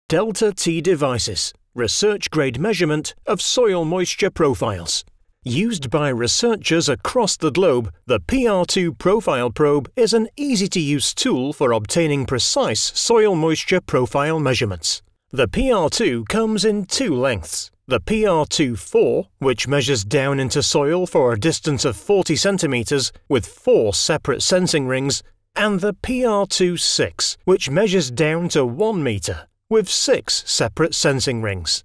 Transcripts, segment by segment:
Delta-T Devices, research-grade measurement of soil moisture profiles. Used by researchers across the globe, the PR2 Profile Probe is an easy-to-use tool for obtaining precise soil moisture profile measurements. The PR2 comes in two lengths. The PR2-4, which measures down into soil for a distance of 40 centimeters with 4 separate sensing rings, and the PR2-6, which measures down to 1 meter with 6 separate sensing rings.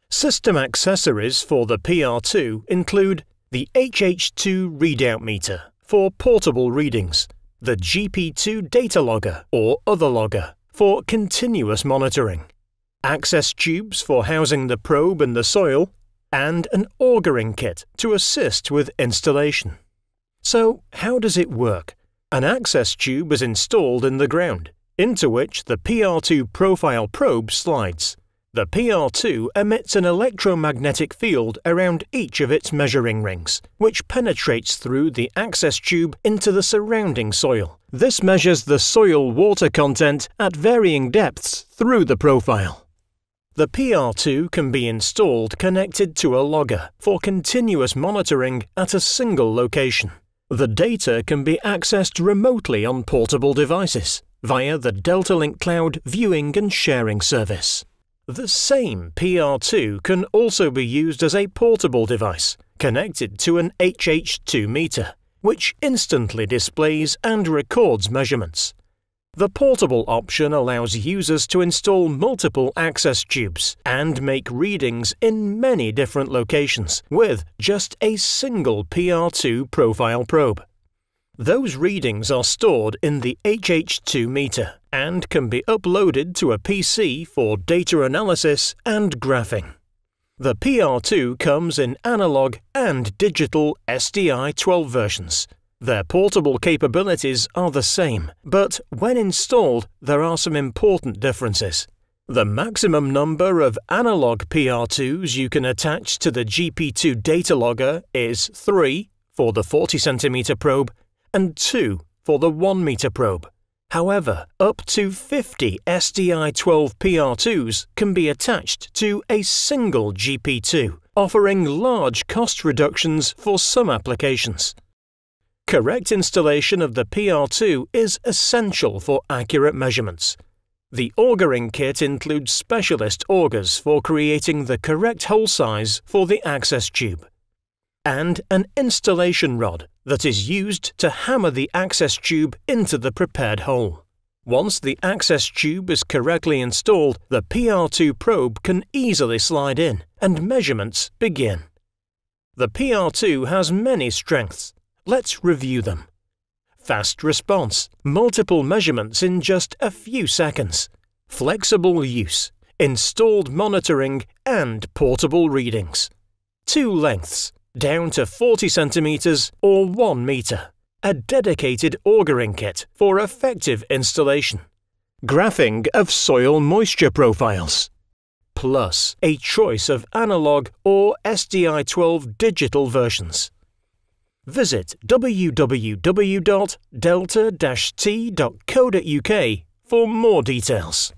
System accessories for the PR2 include the HH2 readout meter for portable readings, the GP2 data logger or other logger for continuous monitoring, access tubes for housing the probe in the soil, and an augering kit to assist with installation. So, how does it work? An access tube is installed in the ground, into which the PR2 Profile Probe slides. The PR2 emits an electromagnetic field around each of its measuring rings, which penetrates through the access tube into the surrounding soil. This measures the soil water content at varying depths through the profile. The PR2 can be installed connected to a logger for continuous monitoring at a single location. The data can be accessed remotely on portable devices via the Delta-Link Cloud viewing and sharing service. The same PR2 can also be used as a portable device connected to an HH2 meter, which instantly displays and records measurements. The portable option allows users to install multiple access tubes and make readings in many different locations with just a single PR2 profile probe. Those readings are stored in the HH2 meter and can be uploaded to a PC for data analysis and graphing. The PR2 comes in analog and digital SDI-12 versions. Their portable capabilities are the same, but when installed, there are some important differences. The maximum number of analog PR2s you can attach to the GP2 data logger is 3 for the 40 cm probe and 2 for the 1 meter probe. However, up to 50 SDI-12 PR2s can be attached to a single GP2, offering large cost reductions for some applications. Correct installation of the PR2 is essential for accurate measurements. The augering kit includes specialist augers for creating the correct hole size for the access tube, and an installation rod that is used to hammer the access tube into the prepared hole. Once the access tube is correctly installed, the PR2 probe can easily slide in and measurements begin. The PR2 has many strengths. Let's review them. Fast response, multiple measurements in just a few seconds. Flexible use, installed monitoring and portable readings. 2 lengths, down to 40 centimeters or 1 meter. A dedicated augering kit for effective installation. Graphing of soil moisture profiles. Plus a choice of analog or SDI-12 digital versions. Visit www.delta-t.co.uk for more details.